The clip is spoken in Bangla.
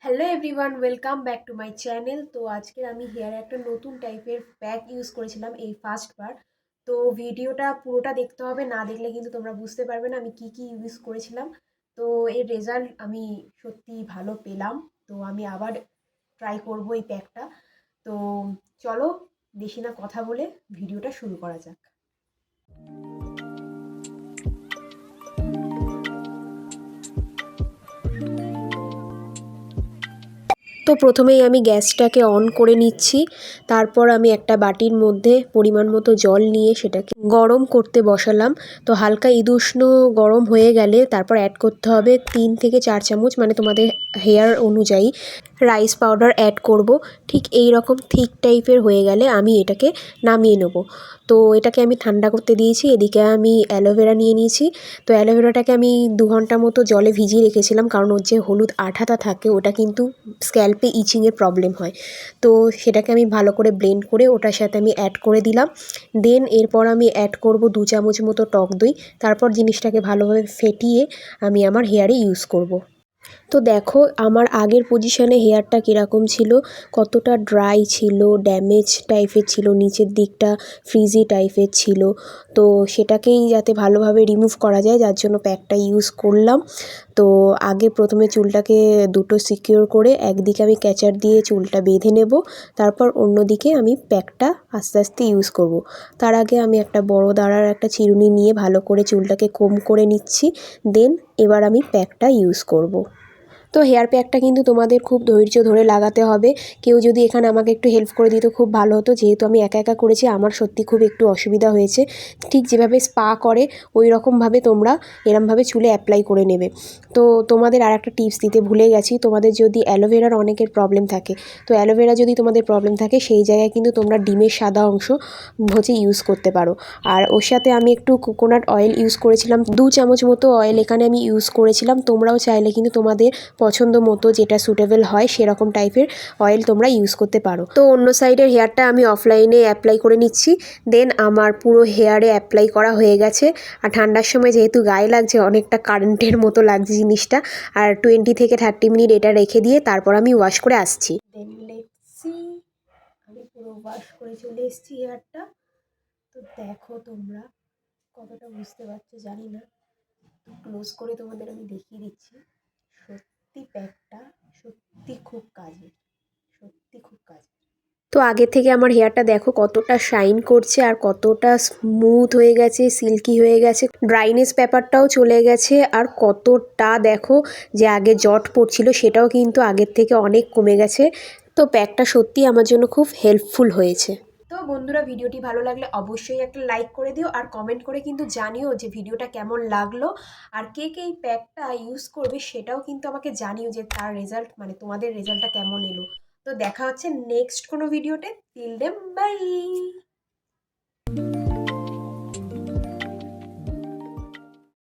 Hello everyone, welcome back to my channel. তো আজকে আমি হেয়ারে একটা নতুন টাইপের প্যাক ইউজ করেছিলাম এই ফার্স্ট বার। তো ভিডিওটা পুরোটা দেখতে হবে, না দেখলে কিন্তু তোমরা বুঝতে পারবে না আমি কি কি ইউজ করেছিলাম। তো এর রেজাল্ট আমি সত্যি ভালো পেলাম। তো আমি আবার ট্রাই করব এই প্যাকটা। তো চলো বেশি না কথা বলে ভিডিওটা শুরু করা যাক। তো প্রথমেই আমি গ্যাসটাকে অন করে নিচ্ছি। তারপর আমি একটা বাটির মধ্যে পরিমাণ মতো জল নিয়ে সেটাকে গরম করতে বসালাম। তো হালকা ঈদুষ্ণ গরম হয়ে গেলে তারপর অ্যাড করতে হবে 3 থেকে 4 চামচ, মানে তোমাদের হেয়ার অনুযায়ী রাইস পাউডার অ্যাড করব। ঠিক এই রকম থিক টাইপের হয়ে গেলে আমি এটাকে নামিয়ে নেব। তো এটাকে আমি ঠান্ডা করতে দিয়েছি। এদিকে আমি অ্যালোভেরা নিয়ে নিয়েছি। তো অ্যালোভেরাটাকে আমি 2 ঘন্টা মতো জলে ভিজিয়ে রেখেছিলাম, কারণ ওর যে হলুদ আঠাটা থাকে ওটা কিন্তু স্ক্যাল্পে ইচিংয়ের প্রবলেম হয়। তো সেটাকে আমি ভালো করে ব্লেন্ড করে ওটার সাথে আমি অ্যাড করে দিলাম। দেন এরপর আমি অ্যাড করব 2 চামচ মতো টক দই। তারপর জিনিসটাকে ভালোভাবে ফেটিয়ে আমি আমার হেয়ারে ইউজ করব। তো দেখো আমার আগের পজিশনে হেয়ারটা কীরকম ছিল, কতটা ড্রাই ছিল, ড্যামেজ টাইপের ছিল, নিচের দিকটা ফ্রিজি টাইপের ছিল। তো সেটাকেই যাতে ভালোভাবে রিমুভ করা যায়, যার জন্য প্যাকটা ইউজ করলাম। তো আগে প্রথমে চুলটাকে দুটো সিকিউর করে একদিকে আমি ক্যাচার দিয়ে চুলটা বেঁধে নেব। তারপর অন্যদিকে আমি প্যাকটা আস্তে আস্তে ইউজ করব। তার আগে আমি একটা বড় দাঁড়ার একটা চিরুনি নিয়ে ভালো করে চুলটাকে কোম করে নিচ্ছি। দেন এবার আমি প্যাকটা ইউজ করব। তো হেয়ার প্যাকটা কিন্তু তোমাদের খুব ধৈর্য ধরে লাগাতে হবে। কেউ যদি এখানে আমাকে একটু হেল্প করে দিত খুব ভালো হতো, যেহেতু আমি একা একা করেছি আমার সত্যি খুব একটু অসুবিধা হয়েছে। ঠিক যেভাবে স্পা করে ওই রকমভাবে তোমরা এরমভাবে চুলে অ্যাপ্লাই করে নেবে। তো তোমাদের আর একটা টিপস দিতে ভুলে গেছি, তোমাদের যদি অ্যালোভেরার অনেকের প্রবলেম থাকে, তো অ্যালোভেরা যদি তোমাদের প্রবলেম থাকে সেই জায়গায় কিন্তু তোমরা ডিমের সাদা অংশ হচ্ছে ইউজ করতে পারো। আর ওর সাথে আমি একটু কোকোনাট অয়েল ইউজ করেছিলাম, 2 চামচ মতো অয়েল এখানে আমি ইউজ করেছিলাম। তোমরাও চাইলে কিন্তু তোমাদের পছন্দ মতো যেটা সুটেবল হয় সেরকম টাইপের অয়েল তোমরা ইউজ করতে পারো। তো অন্য সাইডের হেয়ারটা আমি অফলাইনে অ্যাপ্লাই করে নিচ্ছি। দেন আমার পুরো হেয়ারে অ্যাপ্লাই করা হয়ে গেছে। আর ঠান্ডার সময় যেহেতু গায়ে লাগছে অনেকটা কারেন্টের মতো লাগছে জিনিসটা। আর 20 থেকে 30 মিনিট এটা রেখে দিয়ে তারপর আমি ওয়াশ করে আসছি। দেন লেটস সি, আমি পুরো ওয়াশ করে চলে এসেছি হেয়ারটা। তো দেখো তোমরা কতটা বুঝতে পারছো জানি না, ক্লোজ করে তোমাদের আমি দেখিয়ে দিচ্ছি। সত্যি প্যাকটা সত্যি খুব কাজের, সত্যি খুব কাজের। তো আগে থেকে আমার হেয়ারটা দেখো কতটা শাইন করছে আর কতটা স্মুথ হয়ে গেছে, সিল্কি হয়ে গেছে, ড্রাইনেস ব্যাপারটাও চলে গেছে। আর কতটা দেখো যে আগে জট পড়ছিল সেটাও কিন্তু আগের থেকে অনেক কমে গেছে। তো প্যাকটা সত্যি আমার জন্য খুব হেল্পফুল হয়েছে। তো বন্ধুরা, ভিডিওটি ভালো লাগলে অবশ্যই একটা লাইক করে দিও আর কমেন্ট করে কিন্তু জানিও যে ভিডিওটা কেমন লাগলো। আর কে কে এই প্যাকটা ইউজ করবে সেটাও কিন্তু আমাকে জানিও যে তার রেজাল্ট, মানে তোমাদের রেজাল্টটা কেমন এলো। তো দেখা হচ্ছে নেক্সট কোনো ভিডিওতে। Till then by.